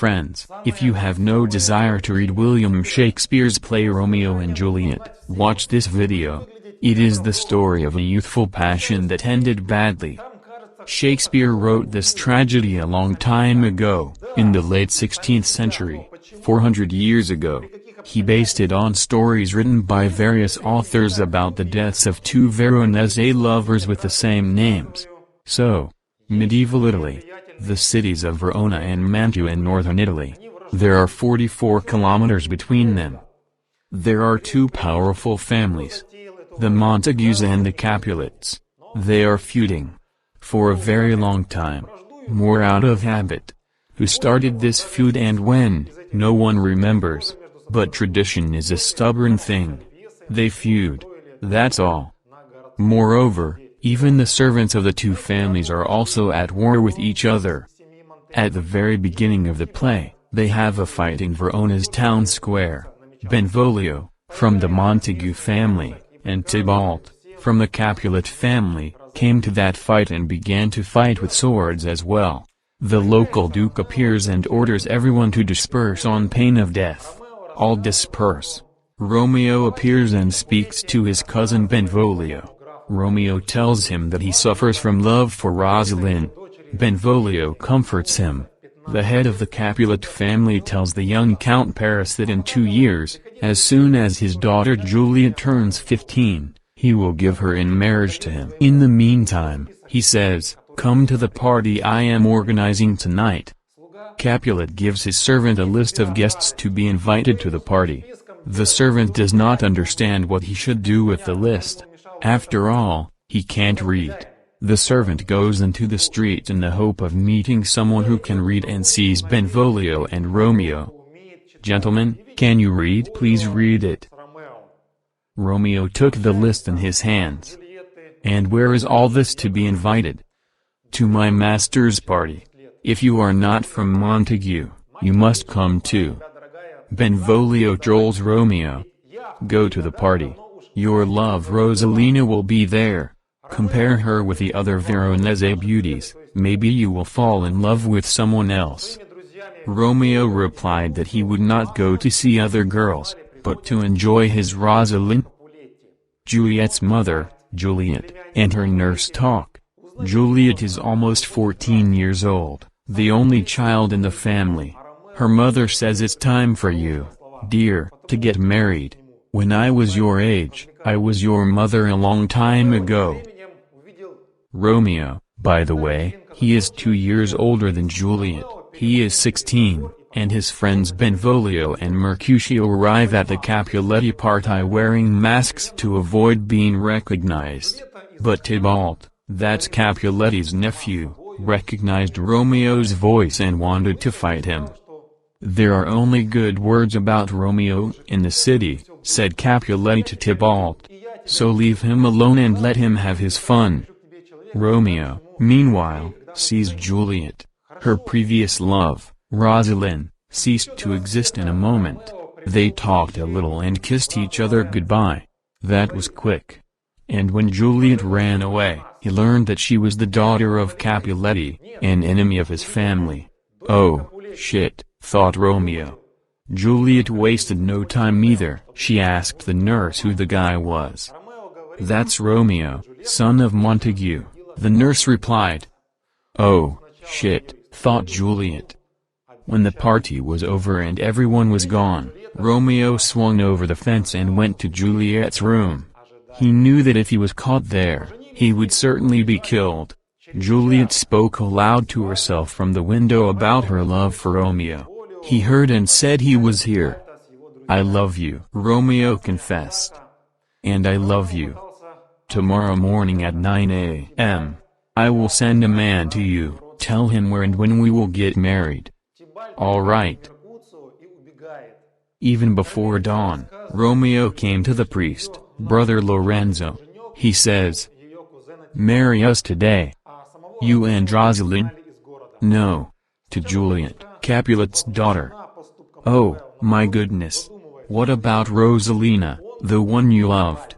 friends, if you have no desire to read William Shakespeare's play Romeo and Juliet, watch this video. It is the story of a youthful passion that ended badly. Shakespeare wrote this tragedy a long time ago, in the late 16th century, 400 years ago. He based it on stories written by various authors about the deaths of two Veronese lovers with the same names. So, medieval Italy, the cities of Verona and Mantua in northern Italy, there are 44 kilometers between them. There are two powerful families, the Montagues and the Capulets. They are feuding, for a very long time, more out of habit. Who started this feud and when, no one remembers, but tradition is a stubborn thing. They feud, that's all. Moreover, even the servants of the two families are also at war with each other. At the very beginning of the play, they have a fight in Verona's town square. Benvolio, from the Montague family, and Tybalt, from the Capulet family, came to that fight and began to fight with swords as well. The local duke appears and orders everyone to disperse on pain of death. All disperse. Romeo appears and speaks to his cousin Benvolio. Romeo tells him that he suffers from love for Rosalind. Benvolio comforts him. The head of the Capulet family tells the young Count Paris that in 2 years, as soon as his daughter Juliet turns 15, he will give her in marriage to him. In the meantime, he says, "Come to the party I am organizing tonight." Capulet gives his servant a list of guests to be invited to the party. The servant does not understand what he should do with the list. After all, he can't read. The servant goes into the street in the hope of meeting someone who can read and sees Benvolio and Romeo. "Gentlemen, can you read? Please read it." Romeo took the list in his hands. "And where is all this to be invited?" "To my master's party. If you are not from Montague, you must come too." Benvolio trolls Romeo. "Go to the party. Your love Rosalina will be there. Compare her with the other Veronese beauties, maybe you will fall in love with someone else." Romeo replied that he would not go to see other girls, but to enjoy his Rosalind. Juliet's mother, Juliet, and her nurse talk. Juliet is almost 14 years old, the only child in the family. Her mother says it's time for you, dear, to get married. "When I was your age, I was your mother a long time ago." Romeo, by the way, he is 2 years older than Juliet, he is 16, and his friends Benvolio and Mercutio arrive at the Capuletti party wearing masks to avoid being recognized. But Tybalt, that's Capuletti's nephew, recognized Romeo's voice and wanted to fight him. "There are only good words about Romeo in the city," said Capuletti to Tybalt. "So leave him alone and let him have his fun." Romeo, meanwhile, sees Juliet. Her previous love, Rosalind, ceased to exist in a moment. They talked a little and kissed each other goodbye. That was quick. And when Juliet ran away, he learned that she was the daughter of Capuletti, an enemy of his family. "Oh, shit," thought Romeo. Juliet wasted no time either. She asked the nurse who the guy was. "That's Romeo, son of Montague," the nurse replied. "Oh, shit," thought Juliet. When the party was over and everyone was gone, Romeo swung over the fence and went to Juliet's room. He knew that if he was caught there, he would certainly be killed. Juliet spoke aloud to herself from the window about her love for Romeo. He heard and said he was here. "I love you," Romeo confessed. "And I love you. Tomorrow morning at 9 a.m., I will send a man to you, tell him where and when we will get married." "All right." Even before dawn, Romeo came to the priest, Brother Lorenzo. He says, "Marry us today." "You and Rosalind?" "No. To Juliet, Capulet's daughter." "Oh, my goodness. What about Rosalina, the one you loved?"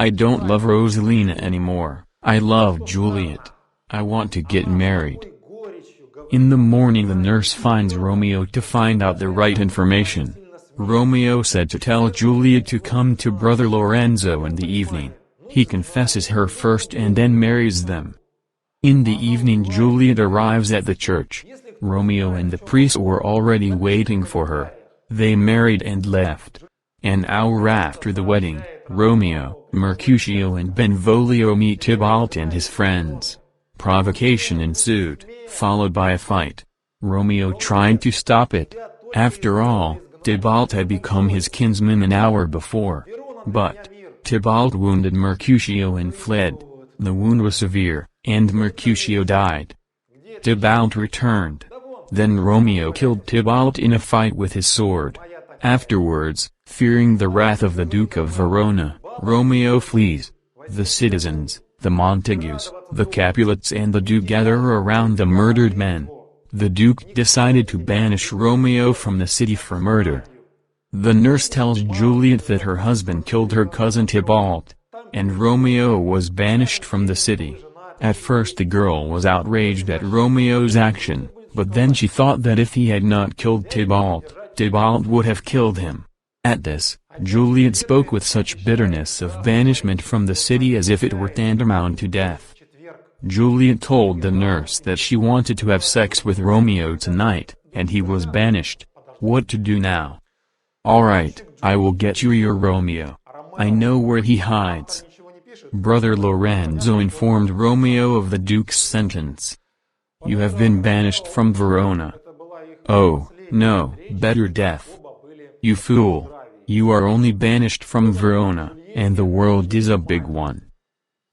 "I don't love Rosalina anymore, I love Juliet. I want to get married." In the morning the nurse finds Romeo to find out the right information. Romeo said to tell Juliet to come to brother Lorenzo in the evening. He confesses her first and then marries them. In the evening Juliet arrives at the church. Romeo and the priest were already waiting for her. They married and left. An hour after the wedding, Romeo, Mercutio and Benvolio meet Tybalt and his friends. Provocation ensued, followed by a fight. Romeo tried to stop it. After all, Tybalt had become his kinsman an hour before. But Tybalt wounded Mercutio and fled. The wound was severe, and Mercutio died. Tybalt returned. Then Romeo killed Tybalt in a fight with his sword. Afterwards, fearing the wrath of the Duke of Verona, Romeo flees. The citizens, the Montagues, the Capulets and the Duke gather around the murdered men. The Duke decided to banish Romeo from the city for murder. The nurse tells Juliet that her husband killed her cousin Tybalt, and Romeo was banished from the city. At first the girl was outraged at Romeo's action, but then she thought that if he had not killed Tybalt, Tybalt would have killed him. At this, Juliet spoke with such bitterness of banishment from the city as if it were tantamount to death. Juliet told the nurse that she wanted to have sex with Romeo tonight, and he was banished. What to do now? "Alright, I will get you your Romeo. I know where he hides." Brother Lorenzo informed Romeo of the Duke's sentence. "You have been banished from Verona." "Oh, no, better death." "You fool. You are only banished from Verona, and the world is a big one."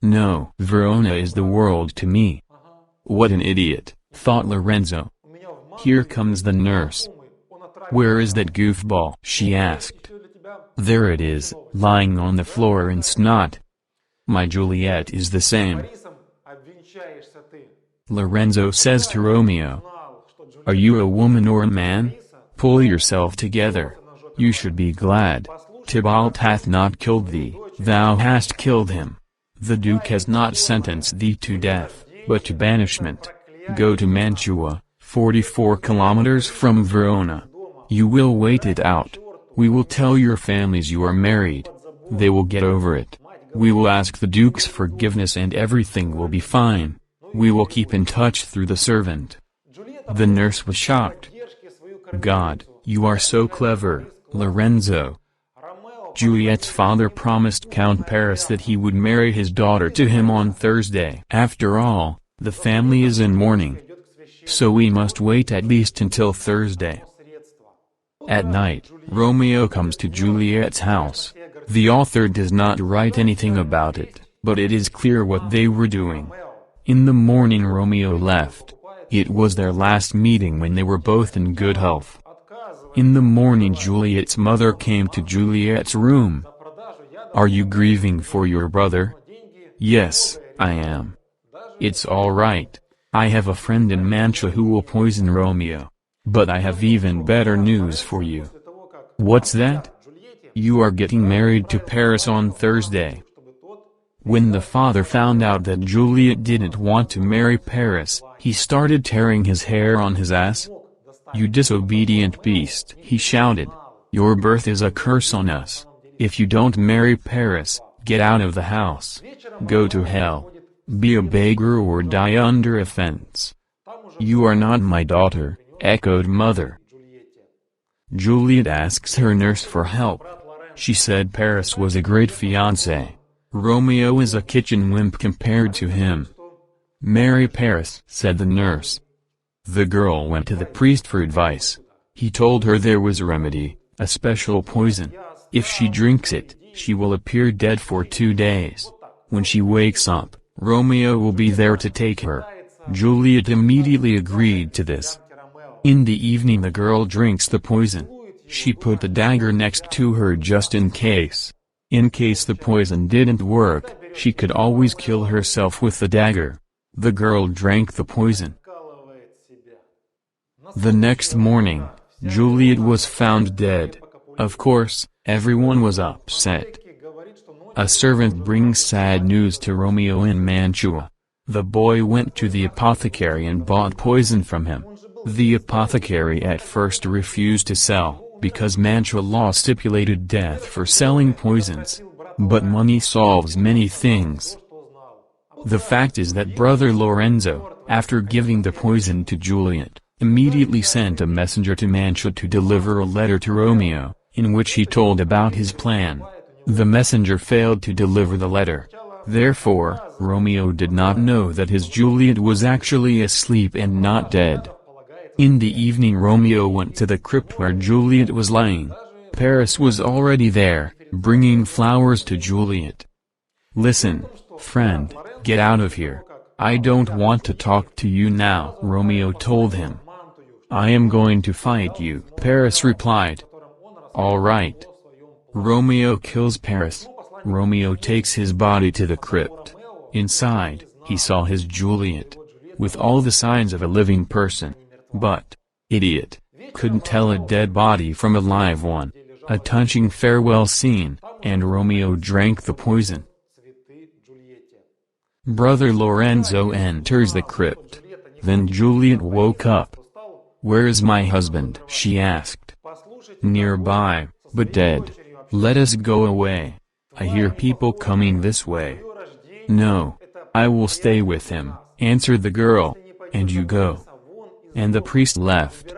"No, Verona is the world to me." "What an idiot," thought Lorenzo. "Here comes the nurse." "Where is that goofball?" she asked. "There it is, lying on the floor in snot." "My Juliet is the same." Lorenzo says to Romeo, "Are you a woman or a man? Pull yourself together. You should be glad. Tybalt hath not killed thee, thou hast killed him. The Duke has not sentenced thee to death, but to banishment. Go to Mantua, 44 kilometers from Verona. You will wait it out. We will tell your families you are married. They will get over it. We will ask the Duke's forgiveness and everything will be fine. We will keep in touch through the servant." The nurse was shocked. "God, you are so clever, Lorenzo." Juliet's father promised Count Paris that he would marry his daughter to him on Thursday. After all, the family is in mourning. So we must wait at least until Thursday. At night, Romeo comes to Juliet's house. The author does not write anything about it, but it is clear what they were doing. In the morning Romeo left. It was their last meeting when they were both in good health. In the morning Juliet's mother came to Juliet's room. "Are you grieving for your brother?" "Yes, I am." "It's all right. I have a friend in Mantua who will poison Romeo. But I have even better news for you." "What's that?" "You are getting married to Paris on Thursday." When the father found out that Juliet didn't want to marry Paris, he started tearing his hair on his ass. "You disobedient beast," he shouted. "Your birth is a curse on us. If you don't marry Paris, get out of the house. Go to hell. Be a beggar or die under offense." "You are not my daughter," echoed mother. Juliet asks her nurse for help. She said Paris was a great fiancé. Romeo is a kitchen wimp compared to him. "Marry Paris," said the nurse. The girl went to the priest for advice. He told her there was a remedy, a special poison. If she drinks it, she will appear dead for 2 days. When she wakes up, Romeo will be there to take her. Juliet immediately agreed to this. In the evening the girl drinks the poison. She put the dagger next to her just in case. In case the poison didn't work, she could always kill herself with the dagger. The girl drank the poison. The next morning, Juliet was found dead. Of course, everyone was upset. A servant brings sad news to Romeo in Mantua. The boy went to the apothecary and bought poison from him. The apothecary at first refused to sell, because mantua law stipulated death for selling poisons. But money solves many things. The fact is that Brother Lorenzo, after giving the poison to Juliet, immediately sent a messenger to Mantua to deliver a letter to Romeo, in which he told about his plan. The messenger failed to deliver the letter. Therefore, Romeo did not know that his Juliet was actually asleep and not dead. In the evening Romeo went to the crypt where Juliet was lying. Paris was already there, bringing flowers to Juliet. "Listen, friend, get out of here. I don't want to talk to you now," Romeo told him. "I am going to fight you," Paris replied. "All right." Romeo kills Paris. Romeo takes his body to the crypt. Inside, he saw his Juliet, with all the signs of a living person. But, idiot, couldn't tell a dead body from a live one. A touching farewell scene, and Romeo drank the poison. Brother Lorenzo enters the crypt. Then Juliet woke up. "Where is my husband?" she asked. "Nearby, but dead. Let us go away. I hear people coming this way." "No, I will stay with him," answered the girl. "And you go." And the priest left.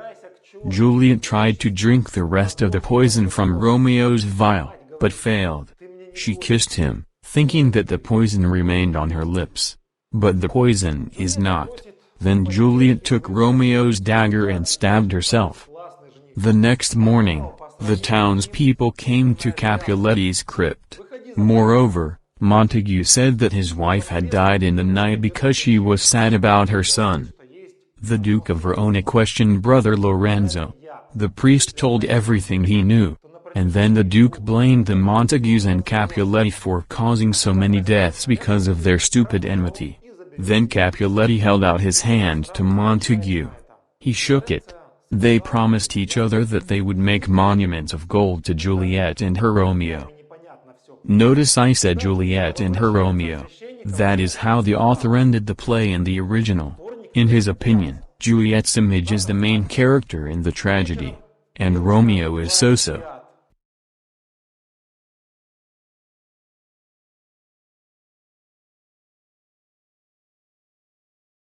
Juliet tried to drink the rest of the poison from Romeo's vial, but failed. She kissed him, thinking that the poison remained on her lips. But the poison is not. Then Juliet took Romeo's dagger and stabbed herself. The next morning, the townspeople came to Capuletti's crypt. Moreover, Montague said that his wife had died in the night because she was sad about her son. The Duke of Verona questioned Brother Lorenzo. The priest told everything he knew. And then the Duke blamed the Montagues and Capuletti for causing so many deaths because of their stupid enmity. Then Capuletti held out his hand to Montague. He shook it. They promised each other that they would make monuments of gold to Juliet and her Romeo. Notice I said Juliet and her Romeo. That is how the author ended the play in the original. In his opinion, Juliet's image is the main character in the tragedy, and Romeo is so-so.